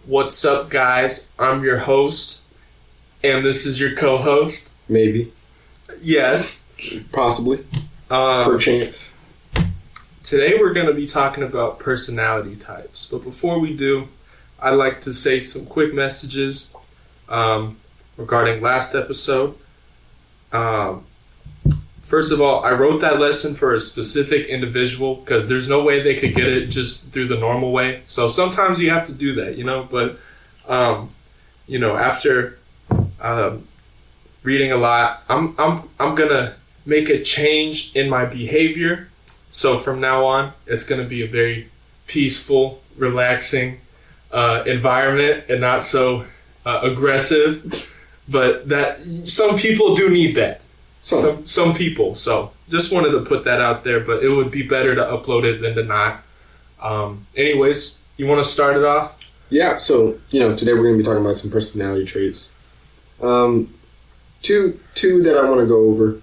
What's up, guys? I'm your host, and this is your co-host. Maybe. Yes. Possibly. Perchance. Today we're going to be talking about personality types. But before we do, I'd like to say some quick messages regarding last episode. First of all, I wrote that lesson for a specific individual because there's no way they could get it just through the normal way. So sometimes you have to do that, but, after reading a lot, I'm going to make a change in my behavior. So from now on, it's going to be a very peaceful, relaxing environment and not so aggressive. But that some people do need that. Some people. So just wanted to put that out there, but it would be better to upload it than to not. Anyways, you want to start it off? Yeah. So, today we're going to be talking about some personality traits. Two that I want to go over.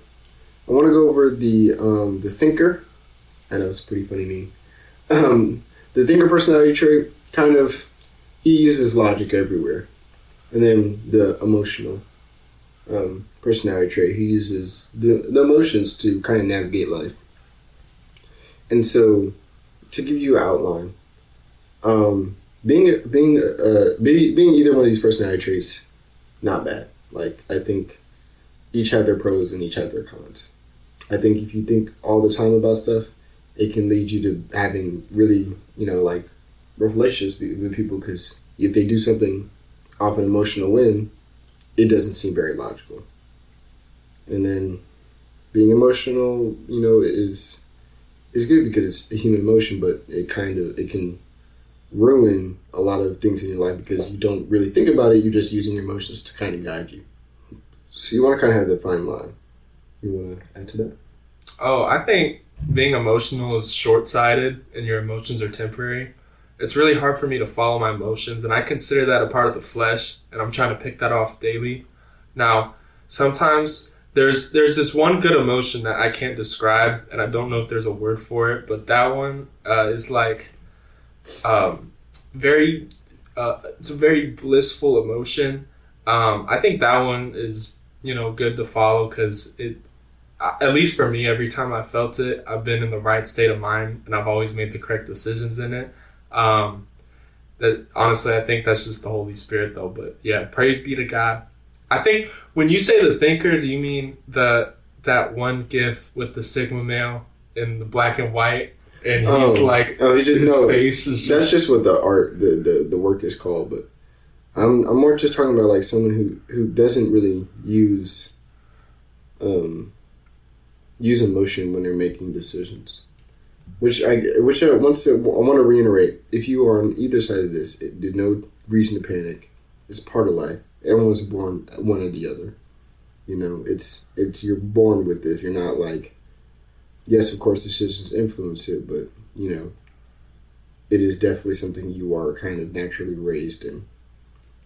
I want to go over the thinker. I know it's a pretty funny name. The thinker personality trait, he uses logic everywhere. And then the emotional personality trait, he uses the emotions to kind of navigate life. And so, to give you an outline, being either one of these personality traits, not bad. Like, I think each have their pros and each have their cons. I think if you think all the time about stuff, it can lead you to having really, rough relationships with people, because if they do something off an emotional whim, it doesn't seem very logical. And then being emotional, is good because it's a human emotion, but it can ruin a lot of things in your life because you don't really think about it. You're just using your emotions to kind of guide you. So you want to kind of have that fine line. You want to add to that? Oh, I think being emotional is short-sighted and your emotions are temporary. It's really hard for me to follow my emotions, and I consider that a part of the flesh, and I'm trying to pick that off daily. Now, sometimes there's this one good emotion that I can't describe, and I don't know if there's a word for it, but that one is like it's a very blissful emotion. I think that one is, good to follow because it, at least for me, every time I felt it, I've been in the right state of mind, and I've always made the correct decisions in it. That honestly, I think that's just the Holy Spirit, though. But yeah, praise be to God. I think when you say the thinker, do you mean that one GIF with the Sigma male in the black and white, and he's face is just... That's just what the art, the work is called. But I'm more just talking about like someone who doesn't really use emotion when they're making decisions. Which I want to reiterate. If you are on either side of this, there's no reason to panic. It's part of life. Everyone's born one or the other. It's you're born with this. You're not like, yes, of course, decisions influence it, but it is definitely something you are kind of naturally raised in.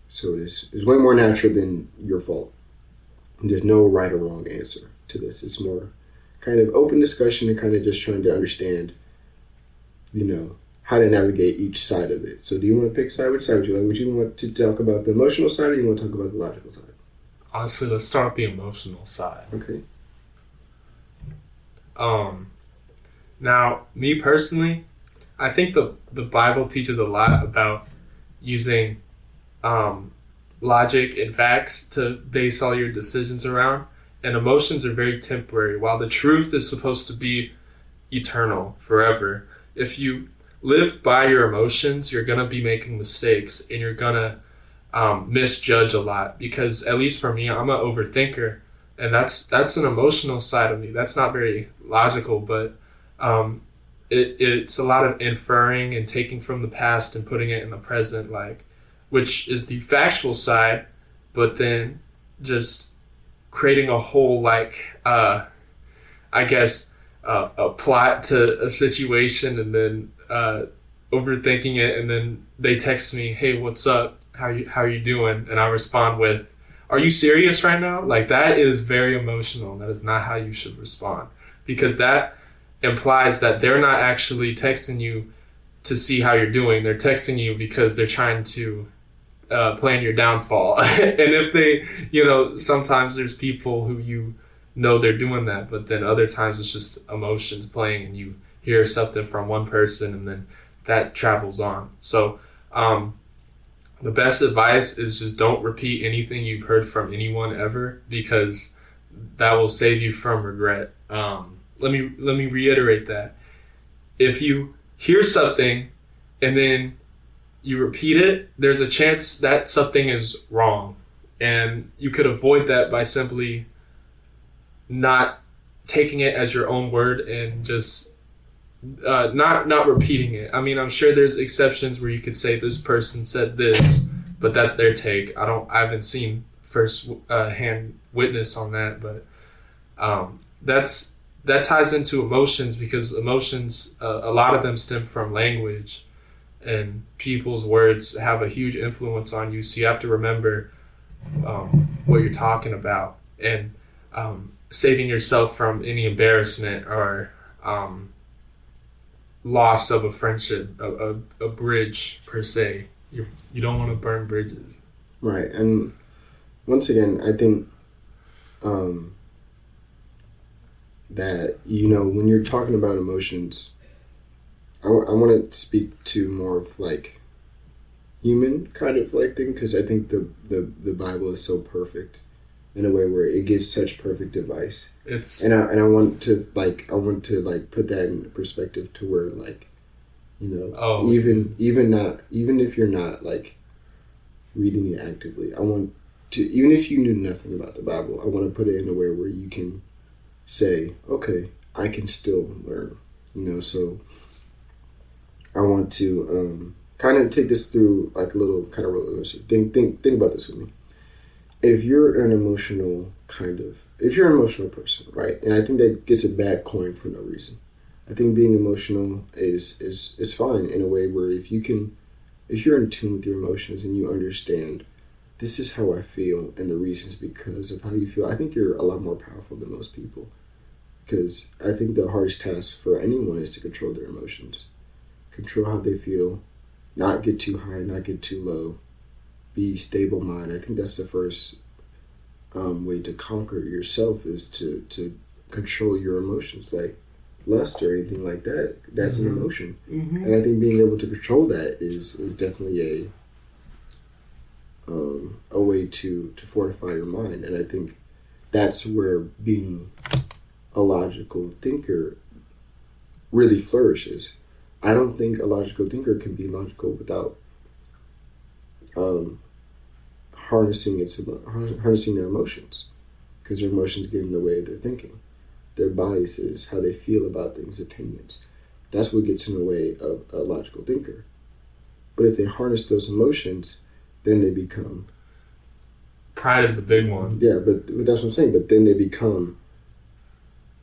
So it's way more natural than your fault. There's no right or wrong answer to this. It's more kind of open discussion and kind of just trying to understand, how to navigate each side of it. So do you want to pick a side? Which side would you like? Would you want to talk about the emotional side, or you want to talk about the logical side? Honestly, let's start with the emotional side. Okay. Now, me personally, I think the Bible teaches a lot about using logic and facts to base all your decisions around. And emotions are very temporary, while the truth is supposed to be eternal, forever. If you live by your emotions, you're going to be making mistakes, and you're going to misjudge a lot. Because, at least for me, I'm an overthinker, and that's an emotional side of me. That's not very logical, but it's a lot of inferring and taking from the past and putting it in the present, which is the factual side, but then just creating a whole a plot to a situation, and then overthinking it, and then they text me, "Hey, what's up? How you doing?" And I respond with, "Are you serious right now?" Like, that is very emotional. That is not how you should respond, because that implies that they're not actually texting you to see how you're doing. They're texting you because they're trying to plan your downfall. And if they, sometimes there's people who they're doing that, but then other times it's just emotions playing and you hear something from one person and then that travels on. So the best advice is just don't repeat anything you've heard from anyone ever, because that will save you from regret. Let me reiterate that. If you hear something and then you repeat it, there's a chance that something is wrong. And you could avoid that by simply not taking it as your own word and just not repeating it. I mean, I'm sure there's exceptions where you could say this person said this, but that's their take. I haven't seen first hand witness on that, but that ties into emotions, because emotions, a lot of them stem from language, and people's words have a huge influence on you. So you have to remember what you're talking about, and saving yourself from any embarrassment or loss of a friendship, a bridge per se. You don't want to burn bridges. Right. And once again, I think that, when you're talking about emotions, I want to speak to more of like human kind of like thing, because I think the Bible is so perfect in a way where it gives such perfect advice. I want to put that in perspective to where even if you're not like reading it actively, I want to, even if you knew nothing about the Bible, I want to put it in a way where you can say, okay, I can still learn, so I want to kind of take this through like a little kind of roller coaster. Think about this with me. If you're an emotional person, right? And I think that gets a bad coin for no reason. I think being emotional is fine in a way where if you're in tune with your emotions and you understand, this is how I feel and the reasons because of how you feel, I think you're a lot more powerful than most people. Because I think the hardest task for anyone is to control their emotions. Control how they feel, not get too high, not get too low, be stable mind. I think that's the first way to conquer yourself, is to control your emotions, like lust or anything like that. That's an emotion. Mm-hmm. And I think being able to control that is definitely a way to fortify your mind. And I think that's where being a logical thinker really flourishes. I don't think a logical thinker can be logical without harnessing their emotions, because their emotions get in the way of their thinking, their biases, how they feel about things, opinions. That's what gets in the way of a logical thinker. But if they harness those emotions, then they become... Pride is the big one. Yeah, but that's what I'm saying. But then they become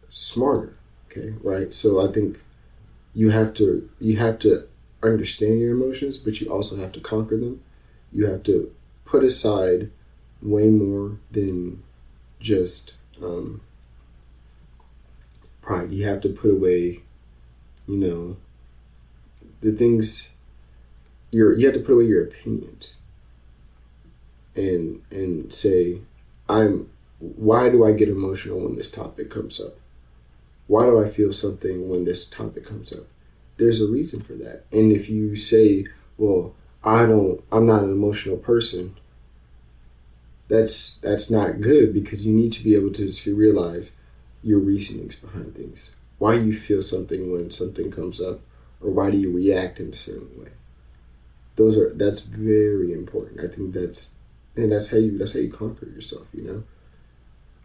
smarter, okay, right? So I think you have to understand your emotions, but you also have to conquer them. You have to put aside way more than just pride. You have to put away, the things. You have to put away your opinions and say, why do I get emotional when this topic comes up? Why do I feel something when this topic comes up? There's a reason for that. And if you say, well, I'm not an emotional person, that's not good, because you need to be able to realize your reasonings behind things. Why you feel something when something comes up, or why do you react in a certain way? That's very important. I think that's how you conquer yourself,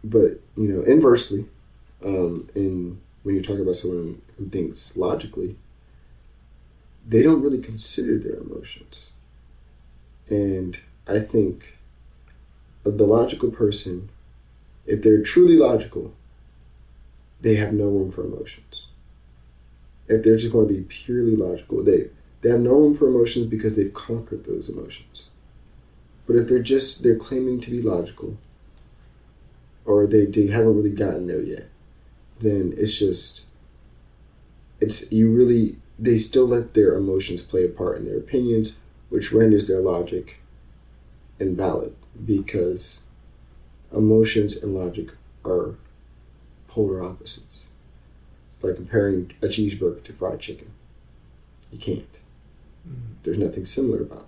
But, inversely, and when you're talking about someone who thinks logically, they don't really consider their emotions. And I think the logical person, if they're truly logical, they have no room for emotions. If they're just going to be purely logical, they have no room for emotions because they've conquered those emotions. But if they're claiming to be logical, or they haven't really gotten there yet, then they still let their emotions play a part in their opinions, which renders their logic invalid because emotions and logic are polar opposites. It's like comparing a cheeseburger to fried chicken. You can't. There's nothing similar about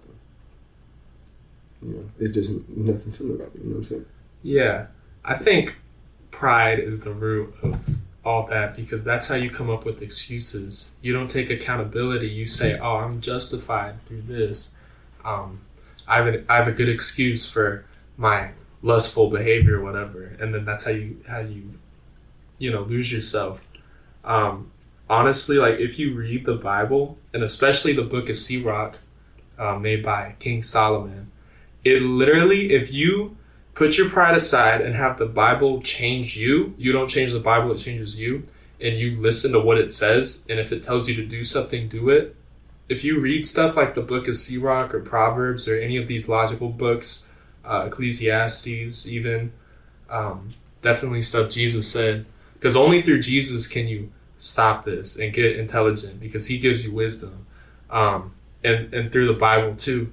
them. It doesn't, nothing similar about them, you know what I'm saying? Yeah. I think pride is the root of all that because that's how you come up with excuses. You don't take accountability. You say, oh, I'm justified through this. I have a good excuse for my lustful behavior or whatever. And then that's how you lose yourself. Honestly, like if you read the Bible, and especially the book of Sirach, made by King Solomon, it literally, if you put your pride aside and have the Bible change you, you don't change the Bible, it changes you, and you listen to what it says, and if it tells you to do something, do it. If you read stuff like the book of Sirach or Proverbs or any of these logical books, Ecclesiastes even, definitely stuff Jesus said, because only through Jesus can you stop this and get intelligent, because he gives you wisdom, and through the Bible too.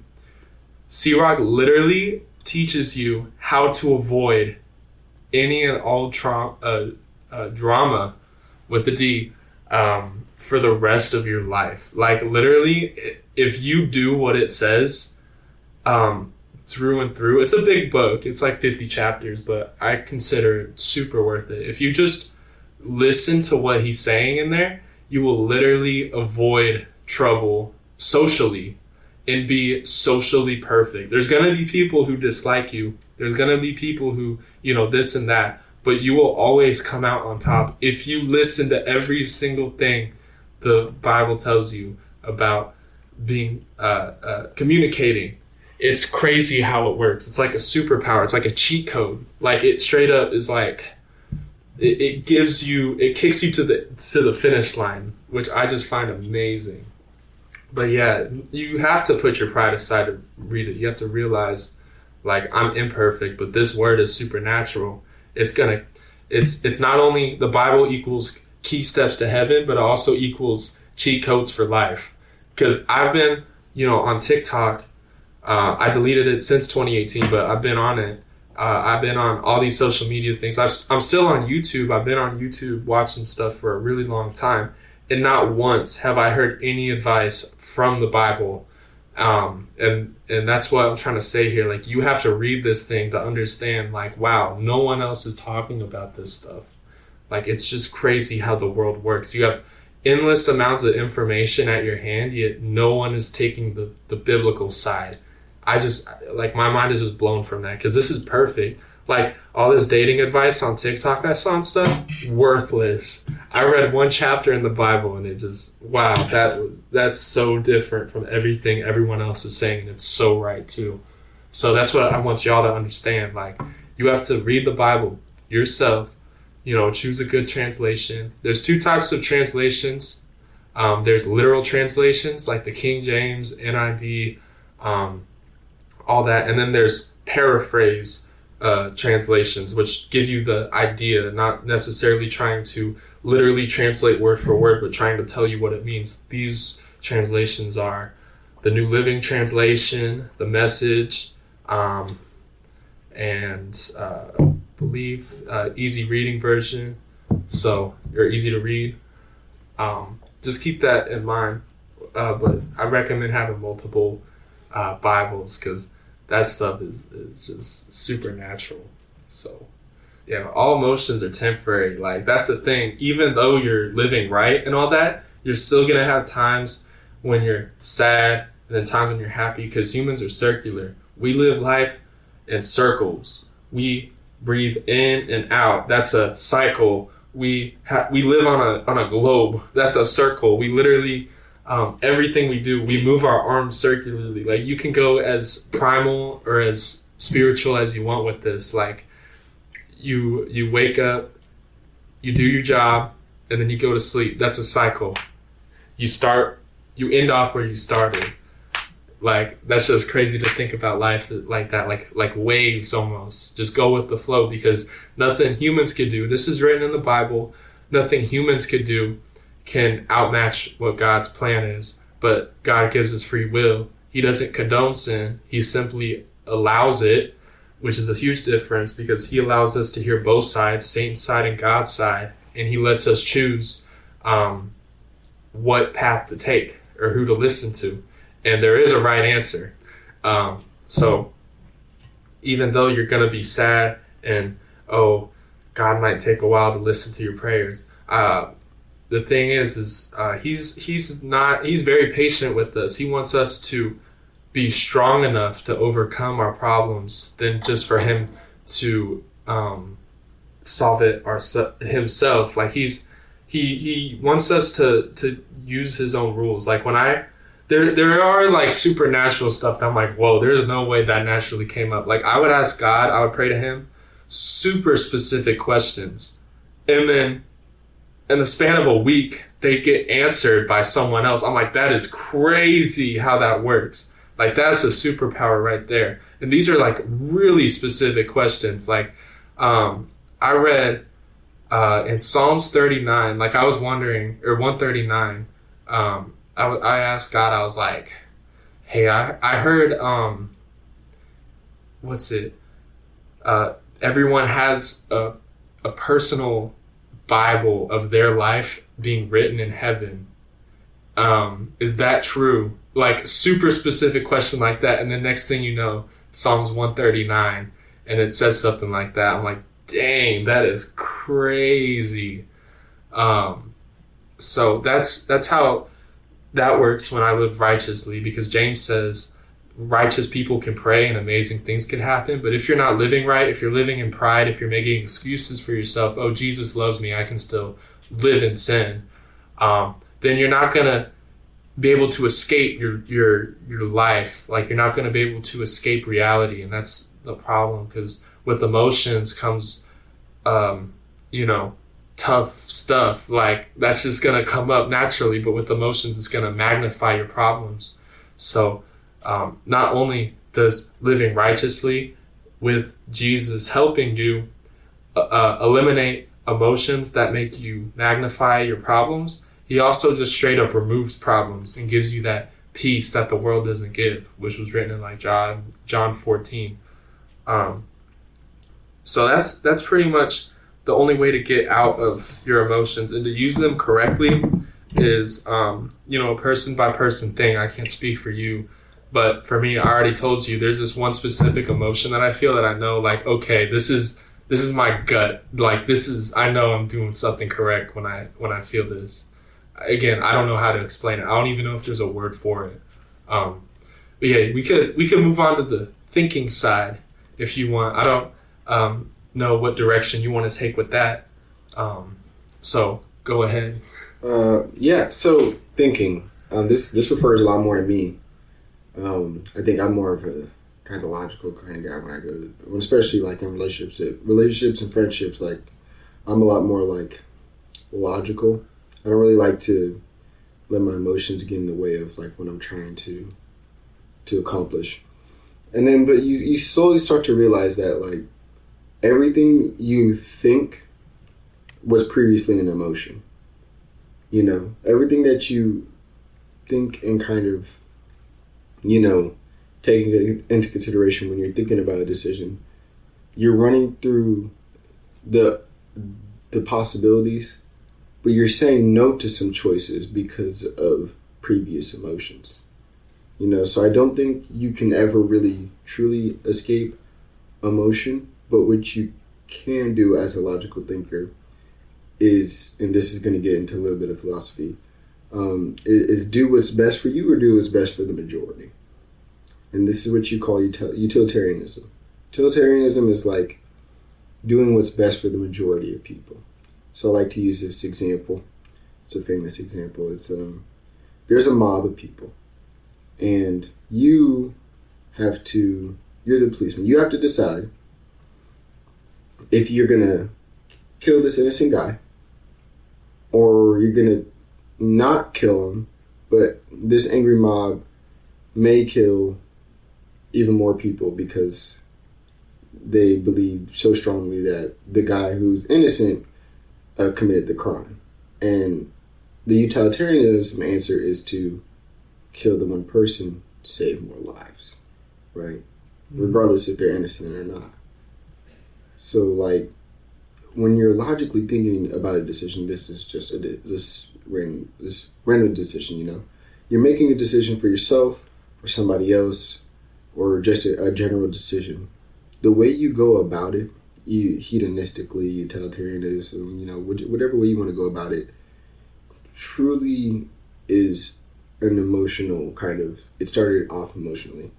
Sirach literally teaches you how to avoid any and all drama with a D for the rest of your life. Like literally, if you do what it says through and through, it's a big book. It's like 50 chapters, but I consider it super worth it. If you just listen to what he's saying in there, you will literally avoid trouble socially and be socially perfect. There's going to be people who dislike you. There's going to be people who, this and that, but you will always come out on top if you listen to every single thing the Bible tells you about being, communicating. It's crazy how it works. It's like a superpower. It's like a cheat code. Like it straight up is like, it kicks you to the finish line, which I just find amazing. But yeah, you have to put your pride aside to read it. You have to realize, like, I'm imperfect, but this word is supernatural. It's not only the Bible equals key steps to heaven, but it also equals cheat codes for life. Because I've been, on TikTok, I deleted it since 2018, but I've been on it. I've been on all these social media things. I'm still on YouTube. I've been on YouTube watching stuff for a really long time. And not once have I heard any advice from the Bible. And that's what I'm trying to say here. Like, you have to read this thing to understand, like, wow, no one else is talking about this stuff. Like, it's just crazy how the world works. You have endless amounts of information at your hand, yet no one is taking the biblical side. My mind is just blown from that because this is perfect. Like, all this dating advice on TikTok I saw and stuff, worthless. I read one chapter in the Bible and it just, wow, that's so different from everything everyone else is saying, and it's so right too. So that's what I want y'all to understand. Like, you have to read the Bible yourself, choose a good translation. There's two types of translations. There's literal translations like the King James, NIV, all that. And then there's paraphrase translations, which give you the idea, not necessarily trying to literally translate word for word, but trying to tell you what it means. These translations are the New Living Translation, the Message, and believe Easy Reading Version. So you're easy to read. Just keep that in mind. But I recommend having multiple Bibles because that stuff is just supernatural. So, yeah, all emotions are temporary. Like, that's the thing. Even though you're living right and all that, you're still going to have times when you're sad and then times when you're happy because humans are circular. We live life in circles. We breathe in and out. That's a cycle. We live on a globe. That's a circle. We literally... everything we do, we move our arms circularly. Like, you can go as primal or as spiritual as you want with this. Like, you wake up, you do your job, and then you go to sleep. That's a cycle. You end off where you started. Like, that's just crazy to think about life like that, like waves almost. Just go with the flow, because nothing humans could do, this is written in the Bible, nothing humans could do can outmatch what God's plan is. But God gives us free will. He doesn't condone sin. He simply allows it, which is a huge difference because he allows us to hear both sides, Satan's side and God's side, and he lets us choose what path to take or who to listen to. And there is a right answer. So even though you're going to be sad and, oh, God might take a while to listen to your prayers, the thing is he's very patient with us. He wants us to be strong enough to overcome our problems than just for him to solve it himself. Like he wants us to use his own rules. Like there are like supernatural stuff that I'm like, whoa, there's no way that naturally came up. Like I would ask God, I would pray to him super specific questions, and then in the span of a week, they get answered by someone else. I'm like, that is crazy how that works. Like, that's a superpower right there. And these are, like, really specific questions. Like, I read in Psalms 39, like, I was wondering, or 139, I asked God, I was like, hey, I heard, everyone has a personal Bible of their life being written in heaven. Is that true? Like super specific question like that. And then next thing you know, Psalms 139 and it says something like that. I'm like, dang, that is crazy. So that's how that works when I live righteously, because James says righteous people can pray and amazing things can happen. But if you're not living right, if you're living in pride, if you're making excuses for yourself, oh, Jesus loves me, I can still live in sin, then you're not going to be able to escape your life. Like, you're not going to be able to escape reality. And that's the problem, because with emotions comes, tough stuff. Like, that's just going to come up naturally, but with emotions, it's going to magnify your problems. So, not only does living righteously with Jesus helping you eliminate emotions that make you magnify your problems, he also just straight up removes problems and gives you that peace that the world doesn't give, which was written in like John 14. So that's pretty much the only way to get out of your emotions, and to use them correctly is a person by person thing. I can't speak for you. But for me, I already told you, there's this one specific emotion that I feel that I know, like, okay, this is my gut. Like, I know I'm doing something correct when I feel this. Again, I don't know how to explain it. I don't even know if there's a word for it. But yeah, we could move on to the thinking side if you want. I don't know what direction you want to take with that. So go ahead. So thinking. This refers a lot more to me. I think I'm more of a kind of logical kind of guy when I go to, especially like in relationships and friendships. Like, I'm a lot more like logical. I don't really like to let my emotions get in the way of like what I'm trying to accomplish. And then, but you slowly start to realize that like everything you think was previously an emotion. Everything that you think and kind of taking it into consideration when you're thinking about a decision, you're running through the possibilities, but you're saying no to some choices because of previous emotions. So I don't think you can ever really truly escape emotion, but what you can do as a logical thinker is, and this is going to get into a little bit of philosophy, is do what's best for you or do what's best for the majority. And this is what you call utilitarianism. Utilitarianism is like doing what's best for the majority of people. So I like to use this example. It's a famous example. It's there's a mob of people, and you're the policeman. You have to decide if you're gonna kill this innocent guy, or you're gonna not kill him, but this angry mob may kill even more people because they believe so strongly that the guy who's innocent committed the crime. And the utilitarianism answer is to kill the one person, save more lives, right? regardless if they're innocent or not. So, like, when you're logically thinking about a decision, this is just this random decision, you know? You're making a decision for yourself, for somebody else, or just a general decision. The way you go about it, hedonistically, utilitarianism, you know, whatever way you want to go about it, truly is an emotional kind of, it started off emotionally,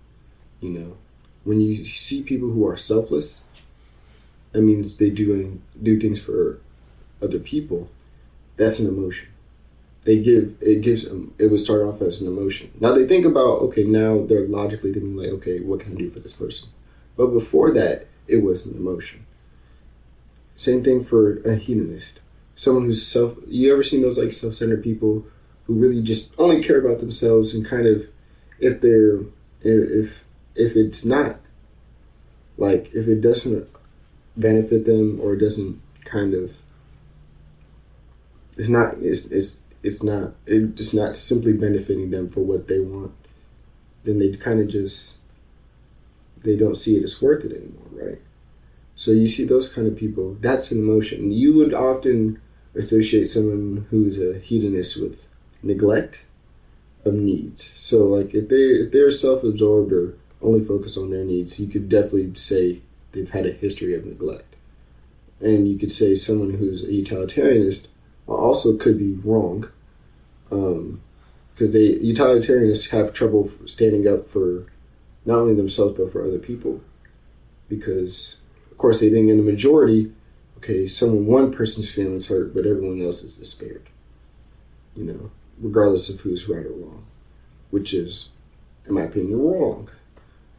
you know? When you see people who are selfless, that means they do things for other people. That's an emotion. It would start off as an emotion. Now they think about, okay, now they're logically thinking like, okay, what can I do for this person? But before that, it was an emotion. Same thing for a hedonist. Someone who's you ever seen those like self-centered people who really just only care about themselves and kind of, if it's not, like, if it doesn't benefit them or it doesn't kind of, it's not simply benefiting them for what they want, then they kind of just, they don't see it as worth it anymore, right? So you see those kind of people, that's an emotion. You would often associate someone who's a hedonist with neglect of needs. So like if they're self-absorbed or only focused on their needs, you could definitely say they've had a history of neglect. And you could say someone who's a utilitarianist also could be wrong, because utilitarianists have trouble standing up for not only themselves but for other people, because of course they think in the majority, okay, one person's feelings hurt, but everyone else is spared, you know, regardless of who's right or wrong, which is, in my opinion, wrong.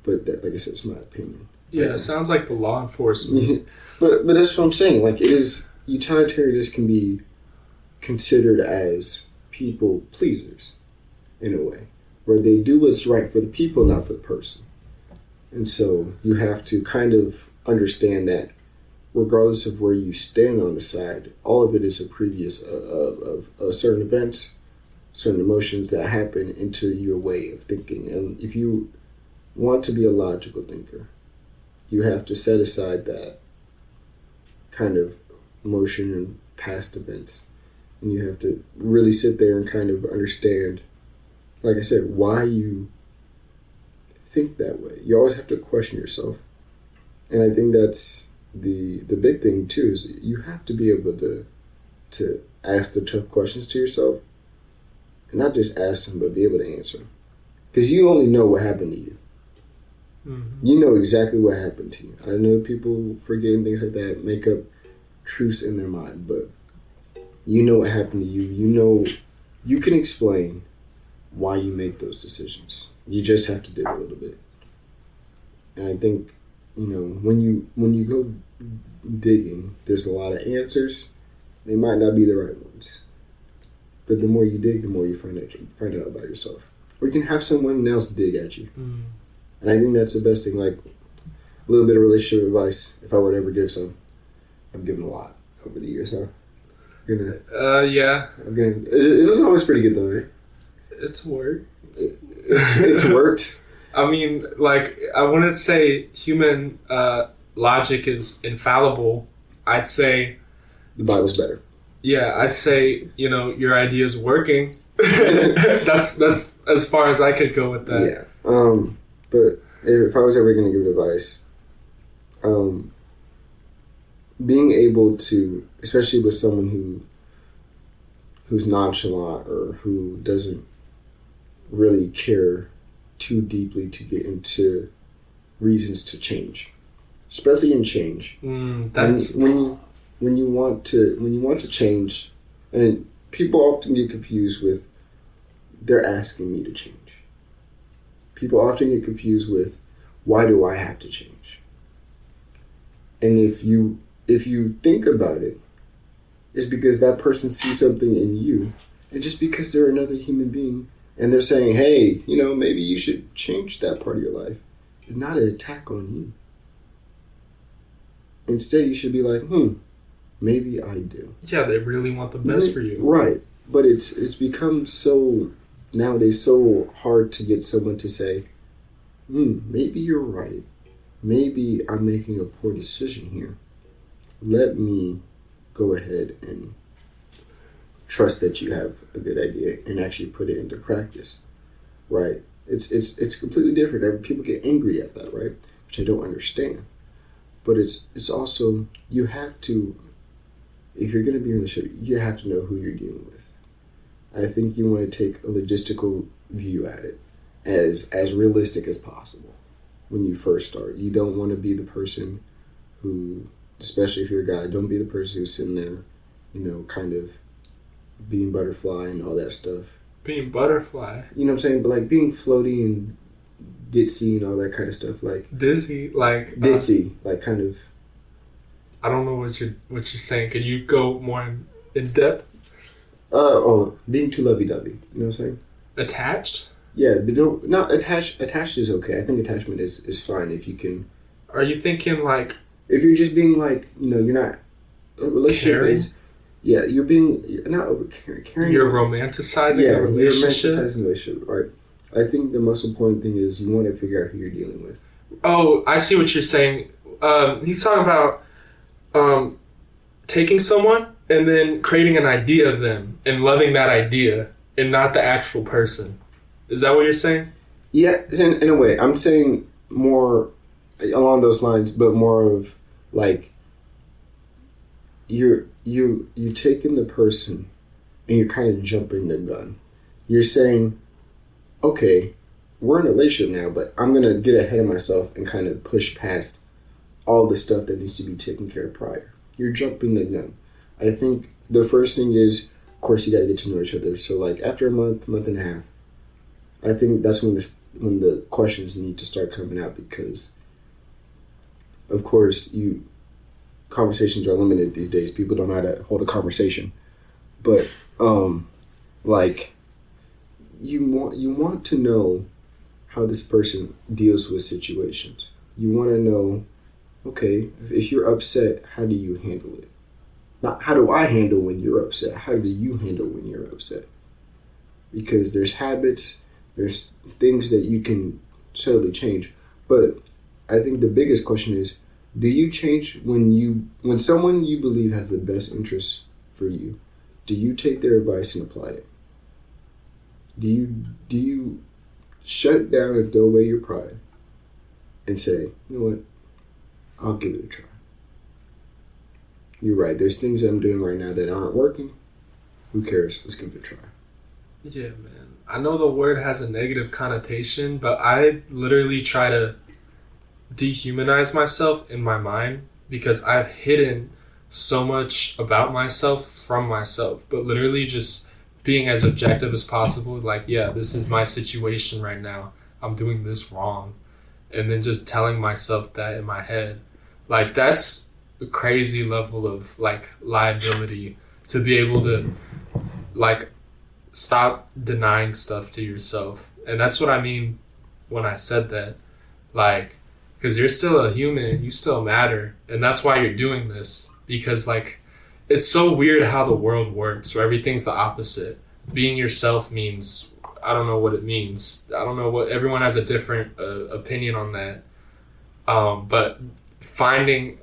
But that, like I said, it's my opinion. Yeah, it sounds like the law enforcement. but that's what I'm saying. Like, utilitarianists can be considered as people pleasers in a way, where they do what's right for the people, not for the person. And so you have to kind of understand that regardless of where you stand on the side, all of it is a previous of certain events, certain emotions that happen into your way of thinking. And if you want to be a logical thinker, you have to set aside that kind of emotion and past events. And you have to really sit there and kind of understand, like I said, why you think that way. You always have to question yourself. And I think that's the big thing too, is you have to be able to ask the tough questions to yourself. And not just ask them, but be able to answer them. Because you only know what happened to you. Mm-hmm. You know exactly what happened to you. I know people forget and things like that, make up truths in their mind, but you know what happened to you. You know, you can explain why you make those decisions. You just have to dig a little bit. And I think, you know, when you go digging, there's a lot of answers. They might not be the right ones. But the more you dig, the more you find out about yourself. Or you can have someone else dig at you. Mm. And I think that's the best thing. Like, a little bit of relationship advice, if I were to ever give some. I've given a lot over the years, huh? Yeah. It's always pretty good, though, right? It's worked. It's worked. I mean, like, I wouldn't say human logic is infallible. I'd say the Bible's better. Yeah, I'd say, you know, your idea is working. That's as far as I could go with that. Yeah. But if I was ever going to give advice, being able to, especially with someone who's nonchalant or who doesn't really care too deeply to get into reasons to change, especially in change. That's when you want to change, and people often get confused with, they're asking me to change. People often get confused with, why do I have to change? And if you think about it, it's because that person sees something in you, and just because they're another human being, and they're saying, hey, you know, maybe you should change that part of your life, it's not an attack on you. Instead, you should be like, maybe I do. Yeah, they really want the best for you. Right. But it's become so, nowadays, so hard to get someone to say, maybe you're right. maybe I'm making a poor decision here. Let me go ahead and trust that you have a good idea and actually put it into practice, right? It's completely different. People get angry at that, right? Which I don't understand. But it's also, you have to, if you're going to be in a relationship, you have to know who you're dealing with. I think you want to take a logistical view at it, as realistic as possible when you first start. You don't want to be the person who, especially if you're a guy, don't be the person who's sitting there, kind of being butterfly and all that stuff. Being butterfly? You know what I'm saying? But like being floaty and ditzy and all that kind of stuff. Like dizzy, like ditzy, like kind of. I don't know what you're saying. Can you go more in depth? Being too lovey-dovey. You know what I'm saying? Attached? Yeah, but not attached. Attached is okay. I think attachment is fine if you can. Are you thinking like? If you're just being like, you're not. A relationship is. Yeah, you're not over caring. You're romanticizing a relationship. You're romanticizing a relationship, right? I think the most important thing is you want to figure out who you're dealing with. Oh, I see what you're saying. He's talking about taking someone and then creating an idea of them and loving that idea and not the actual person. Is that what you're saying? Yeah, in a way. I'm saying more along those lines, but more of like you're taking the person and you're kind of jumping the gun. You're saying, okay, we're in a relationship now, but I'm going to get ahead of myself and kind of push past all the stuff that needs to be taken care of prior. You're jumping the gun. I think the first thing is, of course, you got to get to know each other. So like after a month and a half, I think that's when the questions need to start coming out, because of course conversations are limited these days. People don't know how to hold a conversation. But like you want to know how this person deals with situations. You want to know, okay, if you're upset, how do you handle it? Not how do I handle when you're upset? How do you handle when you're upset? Because there's habits, there's things that you can subtly change. But I think the biggest question is, do you change when someone you believe has the best interest for you, do you take their advice and apply it? Do you shut down and throw away your pride and say, you know what, I'll give it a try? You're right, there's things I'm doing right now that aren't working. Who cares? Let's give it a try. Yeah, man. I know the word has a negative connotation, but I literally try to dehumanize myself in my mind because I've hidden so much about myself from myself, but literally just being as objective as possible. Like, yeah, this is my situation right now. I'm doing this wrong. And then just telling myself that in my head. Like, that's a crazy level of, like, liability to be able to, like, stop denying stuff to yourself. And that's what I mean when I said that. Like, because you're still a human, you still matter. And that's why you're doing this. Because, like, it's so weird how the world works, where everything's the opposite. Being yourself means, I don't know what it means. I don't know what, everyone has a different opinion on that. But finding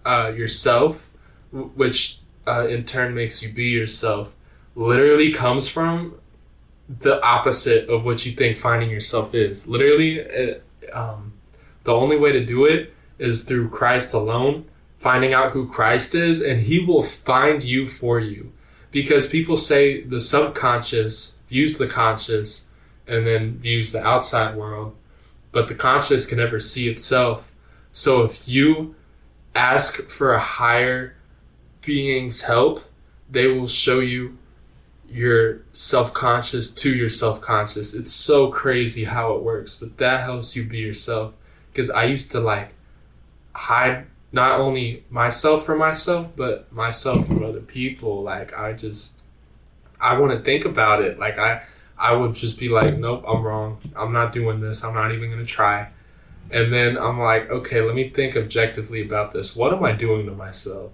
yourself, which in turn makes you be yourself, literally comes from the opposite of what you think finding yourself is. Literally, the only way to do it is through Christ alone, finding out who Christ is, and he will find you for you. Because people say the subconscious views the conscious and then views the outside world, but the conscious can never see itself. So if you ask for a higher being's help, they will show you your self-conscious to your self-conscious. It's so crazy how it works, but that helps you be yourself. Because I used to like hide not only myself from myself, but myself from other people. Like I want to think about it. Like I would just be like, nope, I'm wrong. I'm not doing this. I'm not even going to try. And then I'm like, okay, let me think objectively about this. What am I doing to myself?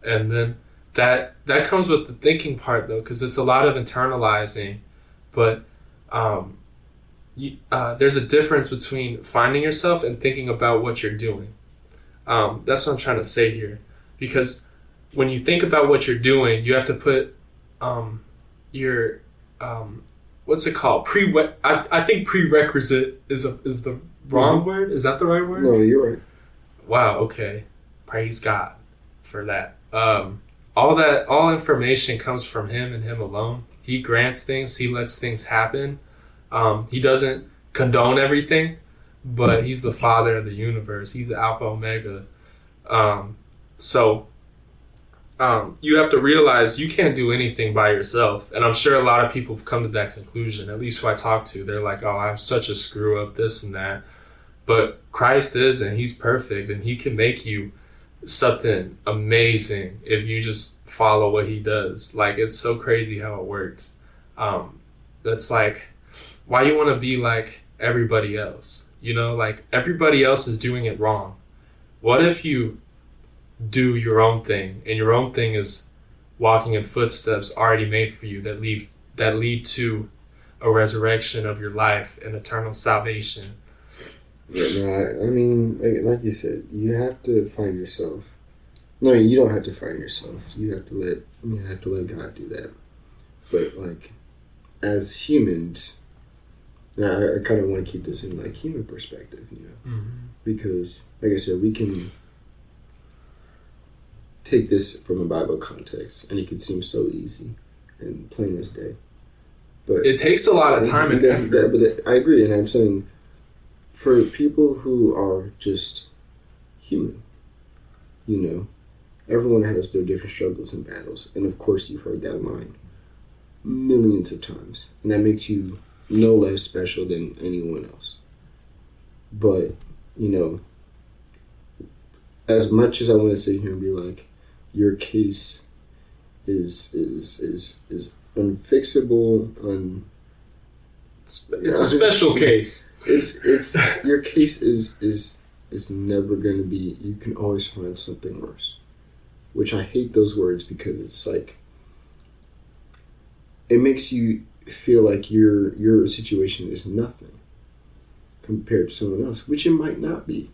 And then that comes with the thinking part though, because it's a lot of internalizing. But there's a difference between finding yourself and thinking about what you're doing. That's what I'm trying to say here. Because when you think about what you're doing, you have to put your what's it called? I think prerequisite is the wrong word. Is that the right word? No, you're right. Wow. Okay. Praise God for that. All information comes from Him and Him alone. He grants things. He lets things happen. He doesn't condone everything, but He's the Father of the universe. He's the Alpha Omega. So you have to realize you can't do anything by yourself. And I'm sure a lot of people have come to that conclusion, at least who I talk to. They're like, oh, I'm such a screw up, this and that. But Christ isn't. He's perfect, and He can make you something amazing if you just follow what He does. Like, it's so crazy how it works. That's like, why you want to be like everybody else? You know, like everybody else is doing it wrong. What if you do your own thing, and your own thing is walking in footsteps already made for you that lead to a resurrection of your life and eternal salvation? Yeah, no, I mean, like you said, you have to find yourself. No, you don't have to find yourself. You have to let God do that. But like, as humans, and I kind of want to keep this in like human perspective, you know, because like I said, we can take this from a Bible context, and it could seem so easy and plain as day. But it takes a lot of time and effort. But I agree, and I'm saying for people who are just human, you know, everyone has their different struggles and battles, and of course you've heard that line millions of times, and that makes you no less special than anyone else. But, you know, as much as I want to sit here and be like, your case is unfixable, it's a special case. It's your case is never going to be. You can always find something worse, which I hate those words because it's like it makes you feel like your situation is nothing compared to someone else, which it might not be.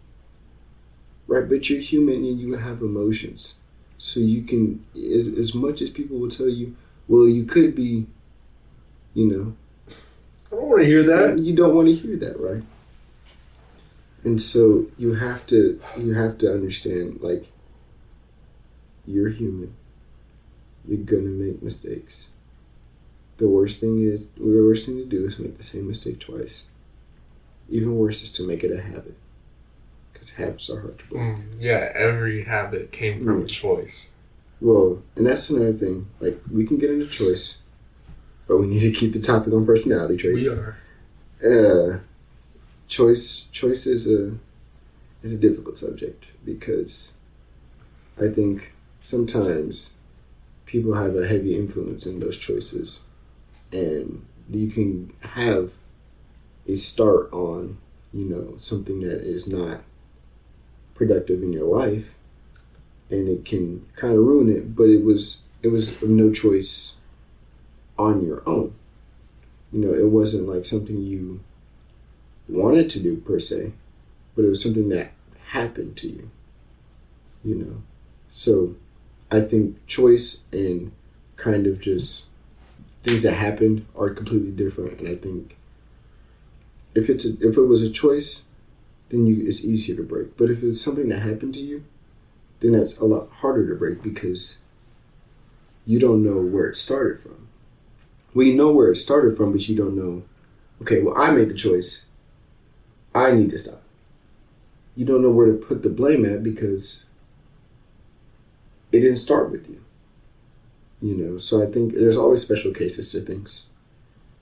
Right, but you're human and you have emotions. So you can, as much as people will tell you, well, you could be, you know. I don't want to hear that. You don't want to hear that, right? And so you have to understand, like, you're human. You're gonna make mistakes. The worst thing to do is make the same mistake twice. Even worse is to make it a habit. Habits are hard to break. Yeah, every habit came from a choice. Well, and that's another thing. Like, we can get into choice, but we need to keep the topic on personality traits. We are. Choice is a difficult subject because I think sometimes people have a heavy influence in those choices, and you can have a start on, you know, something that is not productive in your life, and it can kind of ruin it, but it was no choice on your own. You know, it wasn't like something you wanted to do per se, but it was something that happened to you, you know. So I think choice and kind of just things that happened are completely different, and I think if it was a choice, then it's easier to break. But if it's something that happened to you, then that's a lot harder to break because you don't know where it started from. Well, you know where it started from, but you don't know, okay, well, I made the choice. I need to stop. You don't know where to put the blame at because it didn't start with you. You know, so I think there's always special cases to things.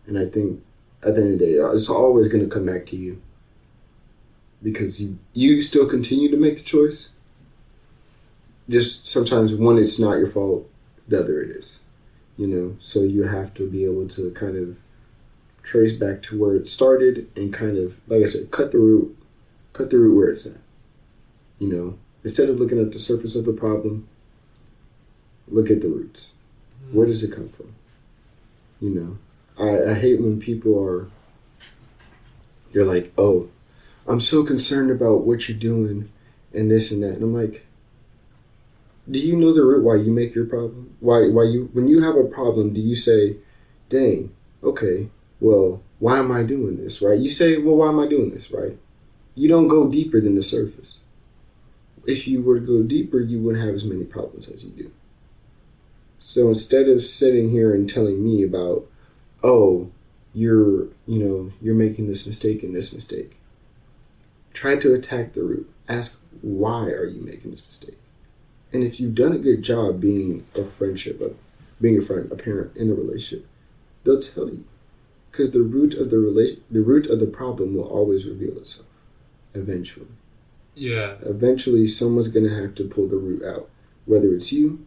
And I think at the end of the day, it's always going to come back to you. Because you still continue to make the choice. Just sometimes one, it's not your fault, the other it is. You know, so you have to be able to kind of trace back to where it started and kind of, like I said, cut the root where it's at. You know, instead of looking at the surface of the problem, look at the roots. Where does it come from? You know, I hate when people are they're like, oh, I'm so concerned about what you're doing and this and that. And I'm like, do you know the root why you make your problem? Why you, when you have a problem, do you say, dang, okay, well, why am I doing this, right? You say, well, why am I doing this, right? You don't go deeper than the surface. If you were to go deeper, you wouldn't have as many problems as you do. So instead of sitting here and telling me about, oh, you're making this mistake and this mistake, try to attack the root. Ask, why are you making this mistake? And if you've done a good job being a friendship, being a friend, a parent in a relationship, they'll tell you. Because the root of the problem will always reveal itself. Eventually. Yeah. Eventually, someone's going to have to pull the root out. Whether it's you,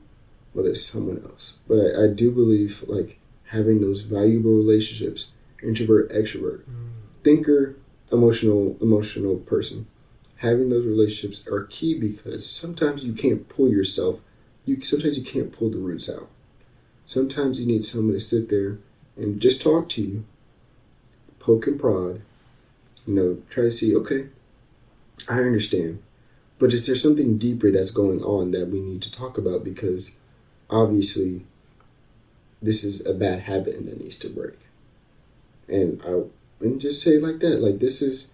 whether it's someone else. But I do believe, like, having those valuable relationships, introvert, extrovert, thinker, emotional person, having those relationships are key because sometimes you can't pull yourself. Sometimes you can't pull the roots out. Sometimes you need someone to sit there and just talk to you, poke and prod, try to see, okay, I understand. But is there something deeper that's going on that we need to talk about? Because obviously this is a bad habit and that needs to break. And just say it like that. Like, this is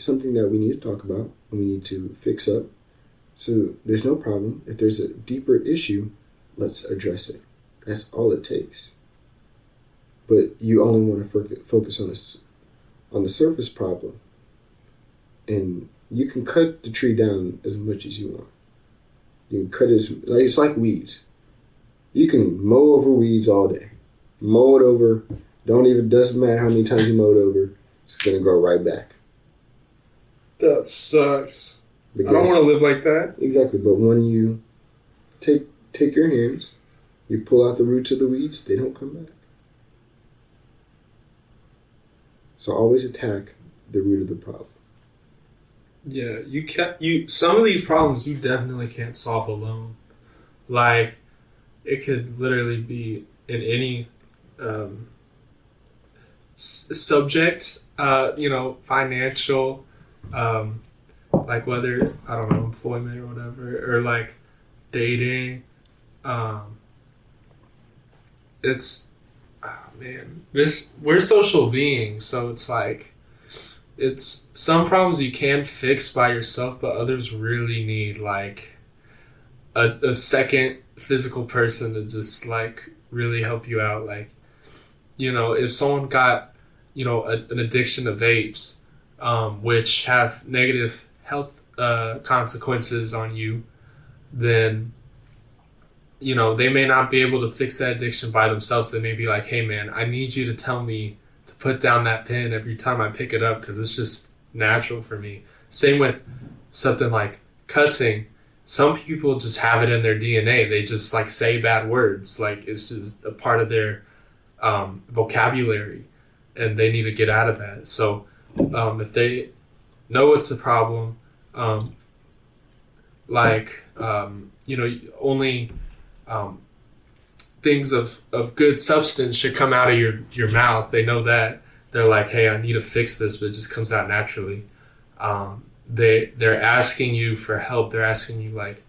something that we need to talk about and we need to fix up. So there's no problem. If there's a deeper issue, let's address it. That's all it takes. But you only want to focus on the surface problem. And you can cut the tree down as much as you want. You can cut it, it's like weeds. You can mow over weeds all day. Mow it over. Doesn't matter how many times you mow it over. It's going to grow right back. That sucks. Because, I don't want to live like that. Exactly. But when you take your hands, you pull out the roots of the weeds, they don't come back. So always attack the root of the problem. Yeah, some of these problems you definitely can't solve alone. Like, it could literally be in any subject, financial, like whether, I don't know, employment or whatever, or like dating. We're social beings, so it's like, it's some problems you can fix by yourself, but others really need like a second physical person to just like really help you out. Like, if someone got, an addiction to vapes, which have negative health consequences on you, then, they may not be able to fix that addiction by themselves. They may be like, hey man, I need you to tell me to put down that pen every time I pick it up because it's just natural for me. Same with something like cussing. Some people just have it in their DNA. They just like say bad words. Like, it's just a part of their vocabulary, and they need to get out of that. So if they know it's a problem, only things of good substance should come out of your mouth. They know that. They're like, hey, I need to fix this, but it just comes out naturally. They're asking you for help. They're asking you like,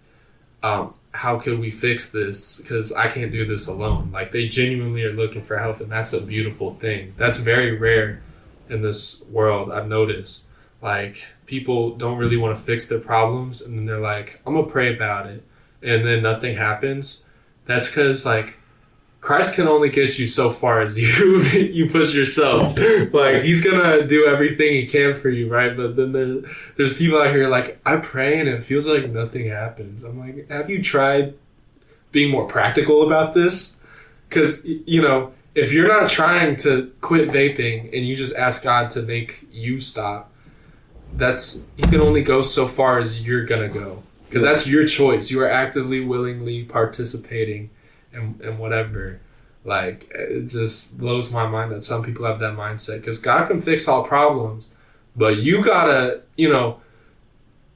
how could we fix this? Because I can't do this alone. Like, they genuinely are looking for help, and that's a beautiful thing. That's very rare in this world, I've noticed. Like, people don't really want to fix their problems, and then they're like, I'm gonna pray about it, and then nothing happens. That's because, like, Christ can only get you so far as you push yourself. Like, he's gonna do everything he can for you, right? But then there's people out here like, I pray and it feels like nothing happens. I'm like, have you tried being more practical about this? Because, if you're not trying to quit vaping and you just ask God to make you stop, he can only go so far as you're gonna go. Because that's your choice. You are actively, willingly participating in whatever. Like, it just blows my mind that some people have that mindset. Because God can fix all problems, but you gotta,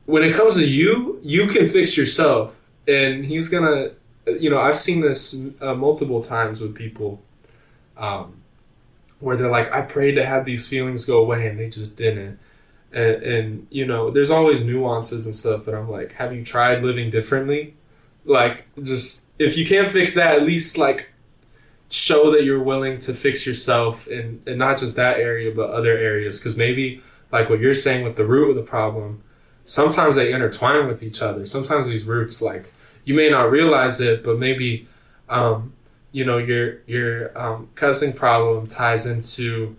when it comes to you can fix yourself. And he's gonna, I've seen this multiple times with people. where they're like, I prayed to have these feelings go away and they just didn't. And you know, there's always nuances and stuff, but I'm like, have you tried living differently? Like, just, if you can't fix that, at least like show that you're willing to fix yourself, and not just that area, but other areas. Because maybe, like what you're saying with the root of the problem, sometimes they intertwine with each other. Sometimes these roots, like, you may not realize it, but maybe, you know, your cussing problem ties into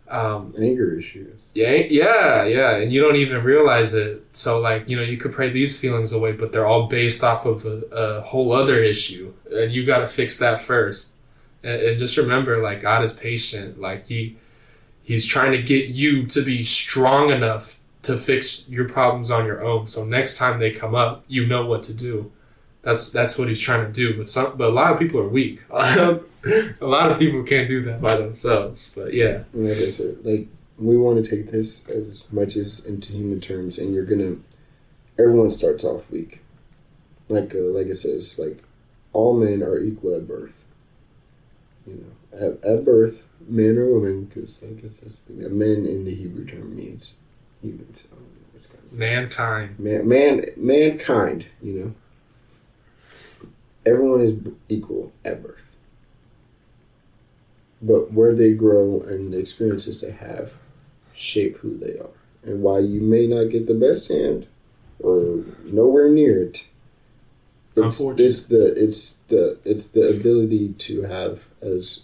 anger issues. Yeah, and you don't even realize it. So, like, you know, you could pray these feelings away, but they're all based off of a whole other issue, and you got to fix that first. And just remember, like, God is patient. Like, he's trying to get you to be strong enough to fix your problems on your own. So next time they come up, you know what to do. That's what he's trying to do. But a lot of people are weak. A lot of people can't do that by themselves. But yeah, like I said, like, we want to take this as much as into human terms, and everyone starts off weak. Like it says, like, all men are equal at birth. You know, at birth, men or women, because I guess that's men in the Hebrew term means humans. Mankind. Mankind. You know, everyone is equal at birth, but where they grow and the experiences they have shape who they are. And while you may not get the best hand or nowhere near it, it's the ability to have as